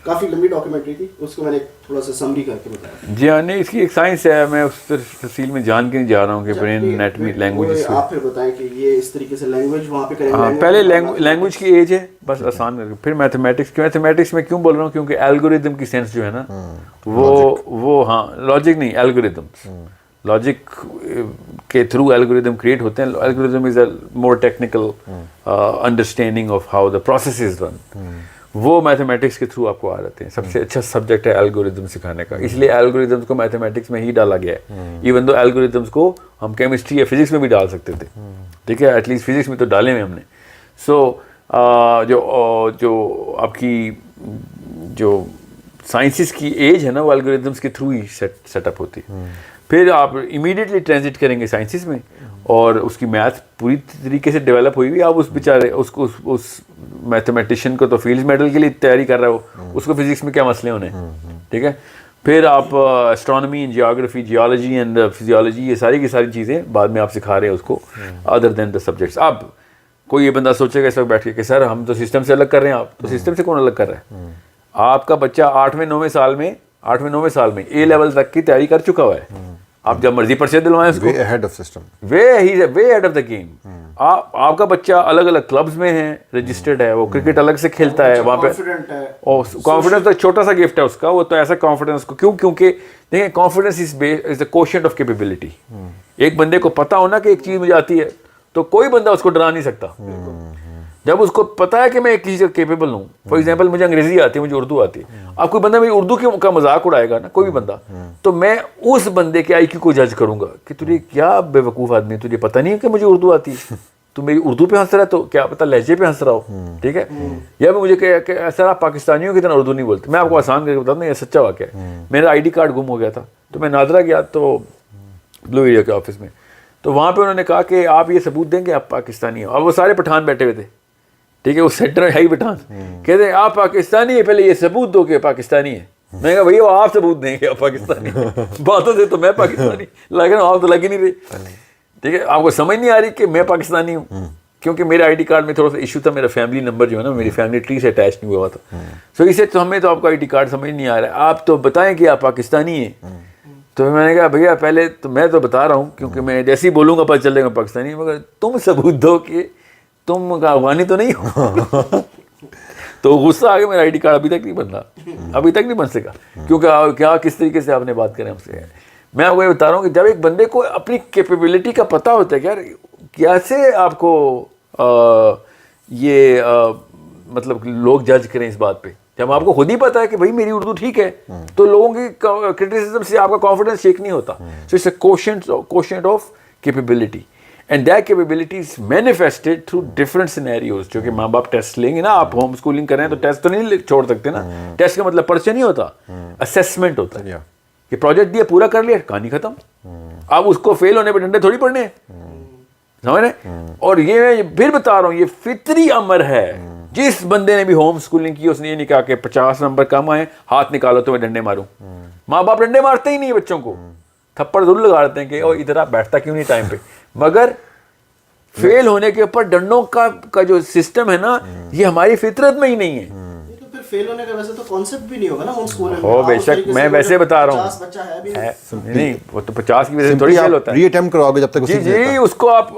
کافی لمبی ڈاکیومنٹری تھی, اس کو میں نے تھوڑا سا سمری کر کے بتایا. جی ہاں, نہیں, اس کی ایک سائنس ہے, میں اس تفصیل میں جان کے نہیں جا رہا ہوں کہ برین انیٹمی لینگویج. آپ پھر بتائیں کہ یہ اس طریقے سے لینگویج وہاں پہ کریں. ہاں, پہلے لینگویج کی ایج ہے بس آسان کر کے, پھر میتھمیٹکس میں کیوں بول رہا ہوں, کیونکہ الگوریدم کی سینس جو ہے نا وہ ہاں, لاجک نہیں, الگوریدم, لاجک کے تھرو الگوریدم کریٹ ہوتے ہیں. Algorithm is a more technical understanding of how the process is run, وہ میتھمیٹکس کے تھرو آپ کو آ جاتے ہیں. سب سے اچھا سبجیکٹ ہے الگوریدم سکھانے کا, اس لیے الگوریدمس کو میتھمیٹکس میں ہی ڈالا گیا ہے. ایون دو الگوریدمس کو ہم کیمسٹری یا فزکس میں بھی ڈال سکتے تھے. ٹھیک ہے, ایٹ لیسٹ فزکس میں تو ڈالے ہوئے ہم نے. سو جو آپ کی جو سائنسز کی ایج ہے نا, وہ الگوریدمس کے تھرو ہی سیٹ اپ ہوتی ہے. پھر آپ امیڈیٹلی ٹرانزٹ کریں گے سائنسز میں, اور اس کی میتھ پوری طریقے سے ڈیولپ ہوئی ہوئی. آپ اس بیچارے اس میتھمیٹیشین کو تو فیلڈ میڈل کے لیے تیاری کر رہے ہو, اس کو فزکس میں کیا مسئلے ہونے ہیں. ٹھیک ہے, پھر آپ astronomy and geography, geology and physiology, یہ ساری کی ساری چیزیں بعد میں آپ سکھا رہے ہیں اس کو ادر دین دا سبجیکٹس. اب کوئی یہ بندہ سوچے گا اس وقت بیٹھ کے کہ سر ہم تو سسٹم سے الگ کر رہے ہیں, آپ تو سسٹم سے کون الگ کر رہے ہیں. آپ کا بچہ 8ویں 9ویں سال میں اے لیول تک کی تیاری کر چکا ہوا ہے. آپ جب مرضی پرچے دلوائیں اس کو, way ahead of system, way ahead of the game. آپ کا بچہ الگ الگ کلبز میں ہے, رجسٹرڈ ہے, وہ کرکٹ الگ سے کھیلتا ہے وہاں پہ, کانفیڈنس تو چھوٹا سا گفٹ ہے اس کا, وہ تو ایسا کانفیڈنس کو کیونکہ دیکھیں confidence is the quotient of capability. ایک بندے کو پتا ہونا کہ ایک چیز مجھے آتی ہے تو کوئی بندہ اس کو ڈرا نہیں سکتا. جب اس کو پتا ہے کہ میں ایک چیز کیپیبل ہوں, فار ایگزامپل مجھے انگریزی آتی ہے, مجھے اردو آتی ہے, اب کوئی بندہ میری اردو کا مذاق اڑائے گا نا, کوئی بھی بندہ, تو میں اس بندے کے آئی کیو کو جج کروں گا کہ تجھے کیا بے وقوف آدمی, تجھے پتہ نہیں ہے کہ مجھے اردو آتی ہے, تو میری اردو پہ ہنس رہا ہے, تو کیا پتہ لہجے پہ ہنس رہا ہو. ٹھیک ہے, یا مجھے کہ سر آپ پاکستانیوں کی طرح اردو نہیں بولتے. میں آپ کو آسان کر کے بتا دوں, یہ سچا واقعہ ہے. میرا ID کارڈ گم ہو گیا تھا, تو میں نادرا گیا تو بلو ایریا کے آفس میں, تو وہاں پہ انہوں نے کہا کہ آپ یہ ثبوت دیں کہ آپ پاکستانی ہو. اور وہ سارے پٹھان بیٹھے ہوئے تھے. ٹھیک ہے, وہ سینٹر ہے ہی پٹھان, کہتے ہیں آپ پاکستانی ہیں, پہلے یہ ثبوت دو کہ پاکستانی ہے. میں نے کہا بھیا آپ ثبوت دیں گے آپ پاکستانی باتوں سے تو میں پاکستانی لیکن آپ تو لگ ہی نہیں رہے. ٹھیک ہے, آپ کو سمجھ نہیں آ رہی کہ میں پاکستانی ہوں, کیونکہ میرے آئی ڈی کارڈ میں تھوڑا سا ایشو تھا, میرا فیملی نمبر جو ہے نا میری فیملی ٹری سے اٹیچ نہیں ہوا تھا. سو اسے تو ہمیں تو آپ کا آئی ڈی کارڈ سمجھ نہیں آ رہا ہے, آپ تو بتائیں کہ آپ پاکستانی ہیں. تو میں نے کہا بھیا پہلے تو میں تو بتا رہا ہوں کیونکہ میں جیسے ہی بولوں گا پتہ چلے گا پاکستانی, مگر تم ثبوت دو کہ تم افغانی تو نہیں ہو. تو غصہ آ گیا, میرا آئی ڈی کارڈ ابھی تک نہیں بن رہا, ابھی تک نہیں بن سکا, کیونکہ کیا کس طریقے سے آپ نے بات کریں ہم سے. میں آپ کو یہ بتا رہا ہوں کہ جب ایک بندے کو اپنی کیپیبلٹی کا پتہ ہوتا ہے کہ یار کیسے آپ کو یہ مطلب لوگ جج کریں اس بات پہ, جب آپ کو خود ہی پتا ہے کہ بھائی میری اردو ٹھیک ہے تو لوگوں کی کرٹیسزم سے آپ کا کانفیڈنس شیک نہیں ہوتا. So it's a quotient of capability and that capability is manifested through different scenarios. جو کہ ماں باپ ٹیسٹ لیں گے نا, آپ ہوم اسکولنگ کریں تو ٹیسٹ تو نہیں چھوڑ سکتے نا. ٹیسٹ کا مطلب پرچہ نہیں ہوتا, اسیسمنٹ ہوتا ہے کہ پروجیکٹ دیا پورا کر لیا کہانی ختم. اب اس کو فیل ہونے پہ ڈنڈے تھوڑی پڑنے ہیں, سمجھ رہے. اور یہ میں پھر بتا رہا ہوں یہ فطری امر ہے. جس بندے نے بھی ہوم اسکولنگ کی اس نے یہ نہیں کہا کہ 50 نمبر کم آئے ہاتھ نکالو تو میں ڈنڈے ماروں. ماں باپ ڈنڈے مارتے ہی نہیں بچوں کو, تھپڑ ضرور لگا دیتے ہیں کہ او ادھر آپ بیٹھتا کیوں نہیں ٹائم پہ, مگر فیل ہونے کے اوپر ڈنڈوں کا جو سسٹم ہے نا یہ ہماری فطرت میں ہی نہیں ہے. فیل ہونے کا ویسے تو کانسیپٹ بھی نہیں ہوگا نا ہوم اسکول میں. ہو بے شک, میں ویسے بتا رہا ہوں نہیں وہ تو 50 کی وجہ سے تھوڑی فیل ہوتا ہے. ری اٹیمپٹ کراؤ گے جب تک جی اس کو آپ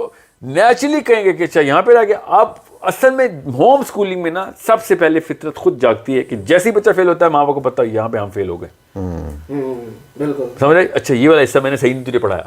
نیچرلی کہیں گے کہ اچھا یہاں پہ رہ گیا. آپ اصل میں ہوم اسکولنگ میں نا سب سے پہلے فطرت خود جاگتی ہے کہ جیسے ہی بچہ فیل ہوتا ہے ماں باپ کو پتا ہے یہاں پہ ہم فیل ہو گئے. بالکل سمجھ رہے, اچھا یہ والا حصہ میں نے صحیح نہیں تجھے پڑھایا.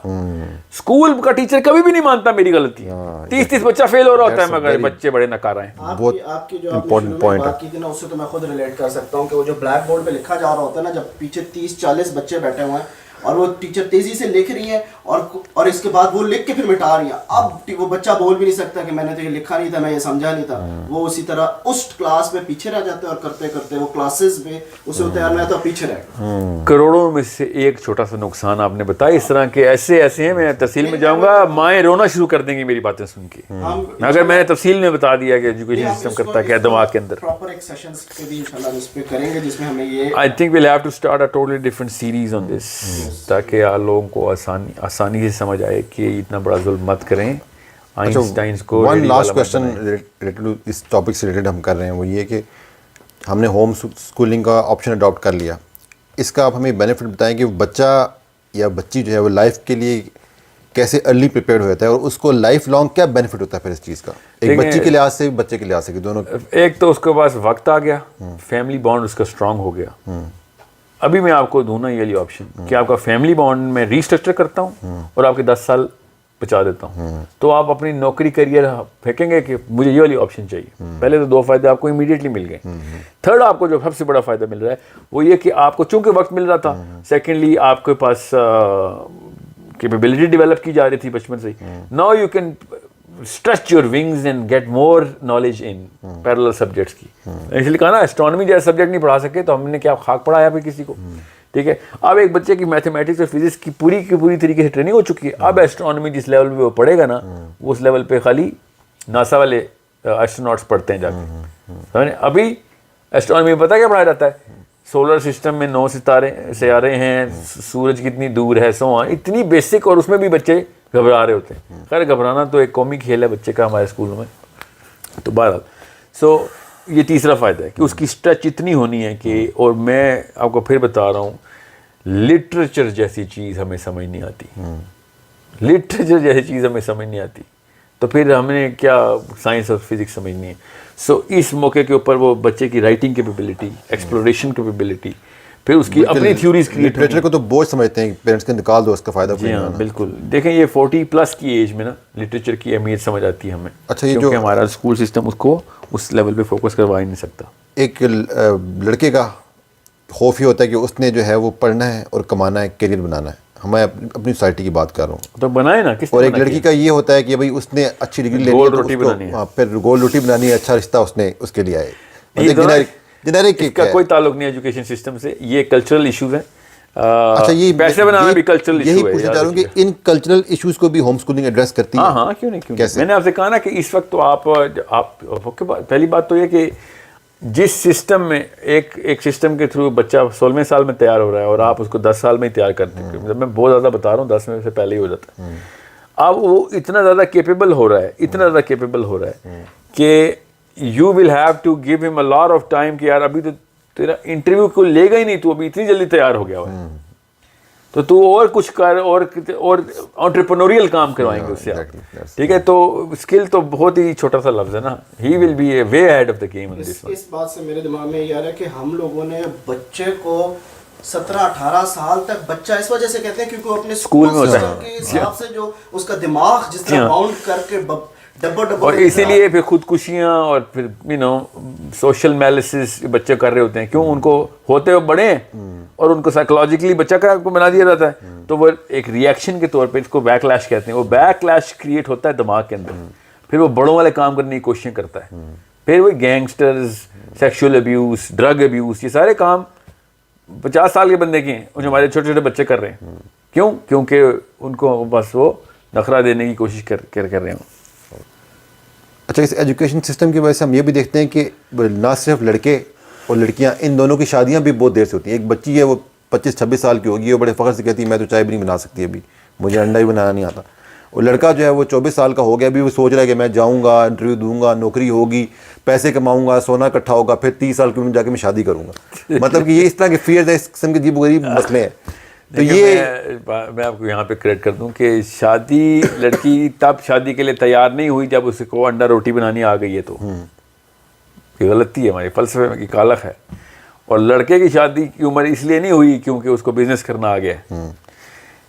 اسکول کا ٹیچر کبھی بھی نہیں مانتا میری غلطی, 30 بچہ فیل ہو رہا ہوتا ہے مگر بچے بڑے نکارا ہیں. آپ کی جو امپورٹنٹ پوائنٹ بات کی تھی نا اس سے تو میں خود ریلیٹ کر سکتا ہوں کہ وہ جو بلیک بورڈ پہ لکھا جا رہا ہوتا ہے نا, جب پیچھے 30-40 بچے بیٹھے ہوئے ہیں اور وہ ٹیچر تیزی سے لکھ رہی ہیں اور اس کے بعد وہ لکھ کے پھر مٹا رہی ہیں. اب وہ بچہ بول بھی نہیں سکتا کہ میں نے تو یہ لکھا نہیں تھا, میں یہ سمجھا نہیں تھا. وہ اسی طرح اس کلاس میں پیچھے رہ جاتے ہیں اور کرتے کرتے وہ کلاسز میں اسے تیار نہیں تو پیچھے رہ گئے. کروڑوں میں سے ایک چھوٹا سا نقصان آپ نے بتایا اس طرح کے ایسے ہیں. میں تفصیل میں جاؤں گا, مائیں رونا شروع کر دیں گی میری باتیں سن کے اگر میں نے تفصیل میں بتا دیا کہ ایجوکیشن سسٹم کرتا کیا دماغ کے اندر. پراپر ایک سیشنز کے بھی انشاءاللہ اس پہ کریں گے جس میں ہمیں یہ I think we'll have to start a totally different series on this تاکہ لوگوں کو آسانی سے سمجھ آئے کہ اتنا بڑا ظلم مت کریں. آئنسٹائنز کو one last question related to اس ٹاپک سے ریلیٹڈ ہم کر رہے ہیں, وہ یہ کہ ہم نے ہوم اسکولنگ کا آپشن اڈاپٹ کر لیا, اس کا آپ ہمیں بینیفٹ بتائیں کہ بچہ یا بچی جو ہے وہ لائف کے لیے کیسے ارلی پریپیئرڈ ہو جاتا ہے اور اس کو لائف لانگ کیا بینیفٹ ہوتا ہے پھر اس چیز کا, ایک بچی کے لحاظ سے بچے کے لحاظ سے دونوں. ایک تو اس کے پاس وقت آ گیا, فیملی بانڈ اس کا اسٹرانگ ہو گیا. ابھی میں آپ کو دوں نا یہ والی آپشن کہ آپ کا فیملی بانڈ میں ریسٹرکچر کرتا ہوں اور آپ کے 10 سال بچا دیتا ہوں, تو آپ اپنی نوکری کریئر پھینکیں گے کہ مجھے یہ والی آپشن چاہیے. پہلے تو 2 فائدے آپ کو امیڈیٹلی مل گئے. تھرڈ آپ کو جو سب سے بڑا فائدہ مل رہا ہے وہ یہ کہ آپ کو چونکہ وقت مل رہا تھا, سیکنڈلی آپ کے پاس کیپیبلٹی ڈیولپ کی جا رہی تھی بچپن سے. Now you can stretch your wings and get more knowledge in parallel subjects کی. اس لیے کہا نا اسٹرانومی جیسا سبجیکٹ نہیں پڑھا سکے تو ہم نے کیا خاک پڑھایا پھر کسی کو. ٹھیک ہے, اب ایک بچے کی میتھمیٹکس اور فزکس کی پوری طریقے سے ٹریننگ ہو چکی ہے. اب اسٹرانومی جس لیول پہ وہ پڑھے گا نا وہ اس لیول پہ خالی ناسا والے ایسٹروناٹس پڑھتے ہیں جا کے. ابھی اسٹرانومی میں پتہ کیا پڑھایا جاتا ہے, سولر سسٹم میں 9 سیارے ہیں, سورج کتنی دور ہے, سو اتنی بیسک, اور اس میں بھی بچے گھبرا رہے ہوتے ہیں. خیر گھبرانا تو ایک قومی کھیل ہے بچے کا ہمارے اسکولوں میں. تو بہرحال سو یہ تیسرا فائدہ ہے کہ اس کی اسٹریچ اتنی ہونی ہے کہ, اور میں آپ کو پھر بتا رہا ہوں لٹریچر جیسی چیز ہمیں سمجھ نہیں آتی. لٹریچر جیسی چیز ہمیں سمجھ نہیں آتی تو پھر ہمیں کیا سائنس اور فزکس سمجھنی ہے. سو اس موقع کے اوپر وہ بچے کی رائٹنگ کیپیبلٹی, ایکسپلوریشن کیپیبلٹی, پھر اس کی اپنی تھیوریز کریٹ. لٹریچر کو تو بوجھ سمجھتے ہیں, پیرنٹس کے نکال دو اس کا فائدہ. جی ہاں بالکل. دیکھیں یہ 40+ کی ایج میں نا لٹریچر کی اہمیت سمجھ آتی ہے ہمیں. اچھا, یہ جو ہمارا اسکول سسٹم اس کو اس لیول پہ فوکس کروا ہی نہیں سکتا. ایک لڑکے کا خوف یہ ہوتا ہے کہ اس نے جو ہے وہ پڑھنا ہے اور کمانا ہے, کیریئر بنانا ہے. میں اپنی سوسائٹی کی بات کر رہا ہوں تو بنائے نا کس. اور ایک لڑکی کا یہ ہوتا ہے کہ بھائی اس نے اچھی ڈگری لینی ہے, پھر گول روٹی بنانی ہے, اچھا رشتہ اس نے اس کے لیے آئے. اس کا کوئی تعلق نہیں ایجوکیشن سسٹم سے, یہ کلچرل ایشوز ہیں. اچھا, یہ پیسے بنانا بھی کلچرل ایشو ہے. یہی پوچھنا چاہ رہا ہوں کہ ان کلچرل ایشوز کو بھی ہوم اسکولنگ ایڈریس کرتی ہے. ہاں کیوں نہیں. میں نے آپ سے کہا نا کہ اس وقت تو آپ پہلی بات تو یہ کہ جس سسٹم میں ایک سسٹم کے تھرو بچہ 16ویں سال میں تیار ہو رہا ہے اور آپ اس کو 10 سال میں ہی تیار کرتے ہیں, مطلب میں بہت زیادہ بتا رہا ہوں, 10 میں سے پہلے ہی ہو جاتا ہے. اب وہ اتنا زیادہ کیپیبل ہو رہا ہے کہ you will have to give ہم اے لاٹ آف ٹائم کہ یار ابھی تو تیرا انٹرویو کو لے گا ہی نہیں, تو ابھی اتنی جلدی تیار ہو گیا ہوا ہے, تو اور کچھ کر اور انٹرپرینوریل کام کروائیں گے اس سے آپ, ٹھیک ہے. تو اسکل تو بہت ہی چھوٹا سا لفظ ہے نا, he will be a way ahead of the game. اس بات سے میرے دماغ میں یہ آ رہا ہے کہ ہم لوگوں نے بچے کو 17-18 سال تک بچہ اس وجہ سے کہتے ہیں کیونکہ وہ اپنے اسکول میں کے حساب سے جو اس کا دماغ جس طرح باؤنڈ کر کے اور اسی لیے پھر خودکشیاں اور پھر سوشل میلسز بچے کر رہے ہوتے ہیں. کیوں؟ ان کو ہوتے ہوئے بڑے ہیں اور ان کو سائیکولوجیکلی بچہ کا کو بنا دیا جاتا ہے, تو وہ ایک ریئیکشن کے طور پہ اس کو بیک لیش کہتے ہیں. وہ بیک لیش کریٹ ہوتا ہے دماغ کے اندر, پھر وہ بڑوں والے کام کرنے کی کوششیں کرتا ہے, پھر وہ gangsters, sexual abuse, drug abuse, یہ سارے کام 50 سال کے بندے کے ہیں جو ہمارے چھوٹے چھوٹے بچے کر رہے ہیں. کیوں؟ کیونکہ ان کو بس وہ نخرہ دینے کی کوشش کر رہے ہیں. اچھا, اس ایجوکیشن سسٹم کی وجہ سے ہم یہ بھی دیکھتے ہیں کہ نہ صرف لڑکے اور لڑکیاں, ان دونوں کی شادیاں بھی بہت دیر سے ہوتی ہیں. ایک بچی ہے وہ 25-26 سال کی ہوگی, وہ بڑے فخر سے کہتی ہے میں تو چائے بھی نہیں بنا سکتی ابھی, مجھے انڈا بھی بنانا نہیں آتا. اور لڑکا جو ہے وہ 24 سال کا ہو گیا, ابھی وہ سوچ رہا ہے کہ میں جاؤں گا, انٹرویو دوں گا, نوکری ہوگی, پیسے کماؤں گا, سونا اکٹھا ہوگا, پھر 30 سال کی عمر میں جا کے میں شادی کروں گا. مطلب کہ یہ اس طرح کے فیئرز ہیں, اس قسم کے عجیب و غریب مسئلے ہیں. تو یہ میں آپ کو یہاں پہ کریڈٹ کر دوں کہ شادی, لڑکی تب شادی کے لیے تیار نہیں ہوئی جب اس کو انڈا روٹی بنانی آ گئی ہے, تو یہ غلطی ہے ہمارے فلسفے میں کی کالخ ہے. اور لڑکے کی شادی کی عمر اس لیے نہیں ہوئی کیونکہ اس کو بزنس کرنا آ گیا ہے.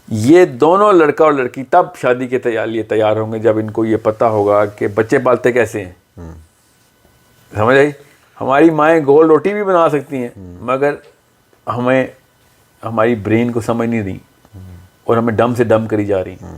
یہ دونوں لڑکا اور لڑکی تب شادی کے لیے تیار ہوں گے جب ان کو یہ پتہ ہوگا کہ بچے پالتے کیسے ہیں. سمجھ آئی؟ ہماری مائیں گول روٹی بھی بنا سکتی ہیں مگر ہمیں ہماری برین کو سمجھ نہیں رہی اور ہمیں ڈم سے ڈم کری جا رہی ہیں.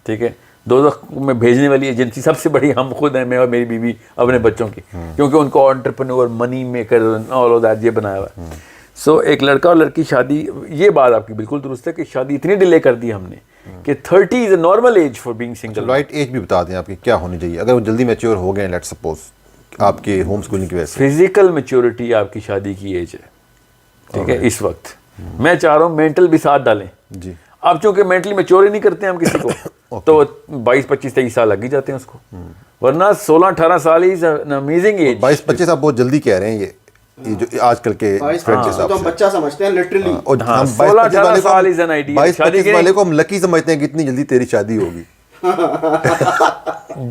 ٹھیک ہے, دوزخ میں بھیجنے والی ایجنسی سب سے بڑی ہم خود ہیں, میں اور میری بیوی اپنے بچوں کی, کیونکہ ان کو entrepreneur, money maker, all of that یہ بنایا ہوا ہے. سو ایک لڑکا اور لڑکی شادی, یہ بات آپ کی بالکل درست ہے کہ شادی اتنی ڈیلے کر دی ہم نے کہ 30 is a normal age for being single. Right age بھی بتا دیں آپ کی کیا ہونی چاہیے اگر وہ جلدی میچور ہو گئے, لیٹ سپوز آپ کے ہوم اسکولنگ کی وجہ سے. فزیکل میچورٹی آپ کی شادی کی ایج ہے, ٹھیک ہے. اس وقت میں چاہ رہا ہوں مینٹل بھی ساتھ ڈالیں. جی, اب چونکہ مینٹلی میچور ہی نہیں کرتے ہم کسی کو تو 22-25-23 سال لگ ہی جاتے ہیں اس کو, ورنہ 16-18 سال ہی امیزنگ ایج. 22-25 آپ بہت جلدی کہہ رہے ہیں, یہ جو آج کل کے ٹرینڈ کے حساب سے بچہ سمجھتے ہیں لٹرلی. 16-18 سال از این آئیڈیا. 22-25 والے کو ہم لکی سمجھتے ہیں کہ اتنی جلدی تیری شادی ہوگی.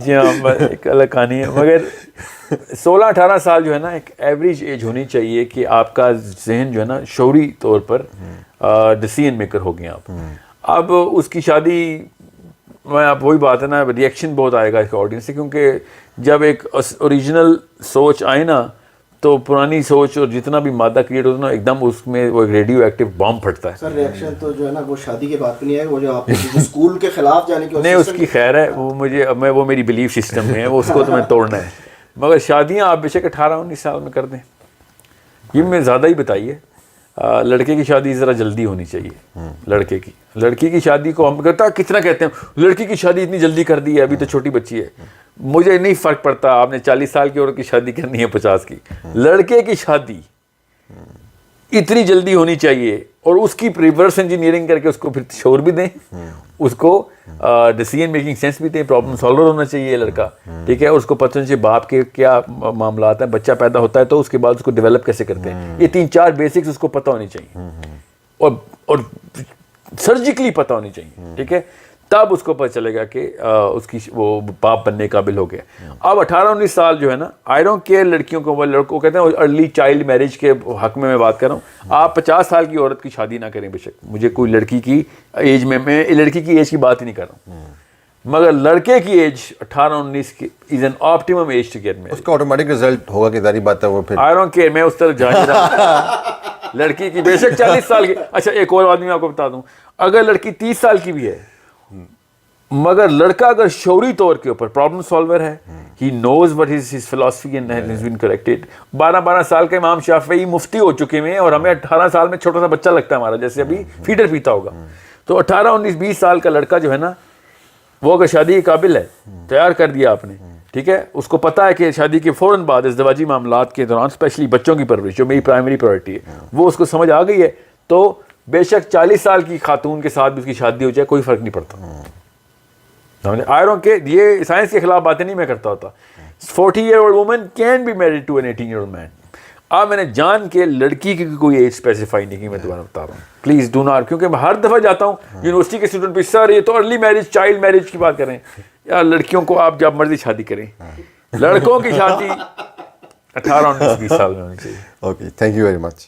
جی ہاں, ایک الگ کہانی ہے. مگر 16-18 سال جو ہے نا ایک ایوریج ایج ہونی چاہیے کہ آپ کا ذہن جو ہے نا شعوری طور پر ڈیسیژن میکر ہو گئے آپ. اب اس کی شادی میں آپ وہی بات ہے نا, ریئیکشن بہت آئے گا اس کے آڈینس سے, کیونکہ جب ایک اوریجنل سوچ آئے نا تو پرانی سوچ اور جتنا بھی مادہ کریٹ ہوتا ہے نا ایک دم اس میں وہ ریڈیو ایکٹیو بام پھٹتا ہے. سر ریئیکشن تو جو ہے نا وہ شادی کے بعد نہیں ہے, وہ جو آپ اسکول کے خلاف جانے کی نہیں, اس کی خیر ہے, وہ مجھے وہ میری بلیف سسٹم میں ہے, وہ اس کو تو میں توڑنا ہے. مگر شادیاں آپ بے شک 18-19 سال میں کر دیں, یہ میں زیادہ ہی بتائیے. لڑکے کی شادی ذرا جلدی ہونی چاہیے. لڑکی کی شادی کو ہم کتنا کہتے ہیں لڑکی کی شادی اتنی جلدی کر دی ہے, ابھی تو چھوٹی بچی ہے. مجھے نہیں فرق پڑتا آپ نے 40 سال کی عورت کی شادی کرنی ہے 50 کی, لڑکے کی شادی اتنی جلدی ہونی چاہیے اور اس کی ریورس انجینئرنگ کر کے اس کو پھر شعور بھی دیں, اس کو ڈیسیژن میکنگ سینس بھی دیں, پرابلم سالور ہونا چاہیے لڑکا. ٹھیک ہے, اس کو پتہ چاہیے باپ کے کیا معاملات ہیں, بچہ پیدا ہوتا ہے تو اس کے بعد اس کو ڈیولپ کیسے کرتے ہیں, یہ 3-4 بیسکس اس کو پتہ ہونی چاہیے اور سرجیکلی پتہ ہونی چاہیے. ٹھیک ہے, تب اس کو پتہ چلے گا کہ اس کی وہ باپ بننے قابل ہو گیا. اب 18-19 سال جو ہے نا, آئی ڈونٹ کیئر لڑکیوں کو, وہ لڑکوں کہتے ہیں ارلی چائلڈ میرج کے حق میں بات کر رہا ہوں. آپ 50 سال کی عورت کی شادی نہ کریں بے شک, مجھے کوئی لڑکی کی ایج میں لڑکی کی ایج کی بات ہی نہیں کر رہا ہوں, مگر لڑکے کی ایج 18-19 کی is an optimum age to get married. اس کا آٹومیٹک رزلٹ ہوگا کہ ظاہری بات ہے وہ پھر آئی ڈونٹ کیئر, میں اس طرف جا نہیں رہا. لڑکی کی بے شک 40 سال کی. اچھا ایک اور آدمی آپ کو بتا دوں, اگر لڑکی 30 سال کی بھی ہے مگر لڑکا اگر شعوری طور کے اوپر پرابلم سالور ہے, he knows what is his philosophy and has been corrected. 12 سال کے امام شافعی مفتی ہو چکے ہیں اور ہمیں 18 سال میں چھوٹا سا بچہ لگتا ہے ہمارا, جیسے ابھی فیڈر پیتا ہوگا. تو 18-19-20 سال کا لڑکا جو ہے نا وہ اگر شادی کے قابل ہے, تیار کر دیا آپ نے, ٹھیک ہے, اس کو پتہ ہے کہ شادی کے فوراً بعد ازدواجی معاملات کے دوران اسپیشلی بچوں کی پرورش جو میری پرائمری پرائرٹی ہے وہ اس کو سمجھ آ گئی ہے, تو بے شک 40 سال کی خاتون کے ساتھ بھی اس کی شادی ہو جائے کوئی فرق نہیں پڑتا. آئی ڈونٹ کیئر, یہ سائنس کے خلاف باتیں نہیں میں کرتا ہوتا. 40-year-old woman can be married to an 18-year-old man. میں نے جان کے لڑکی کی کوئی ایج اسپیسیفائی نہیں کی, میں دوبارہ بتا رہا ہوں پلیز ڈو ناٹ, کیونکہ میں ہر دفعہ جاتا ہوں یونیورسٹی کے اسٹوڈنٹ بھی سر یہ تو ارلی میرج چائلڈ میرج کی بات کریں. یار لڑکیوں کو آپ جب مرضی شادی کریں, لڑکوں کی شادی 18-19-20 سال میں ہونی چاہیے. Okay, thank you very much.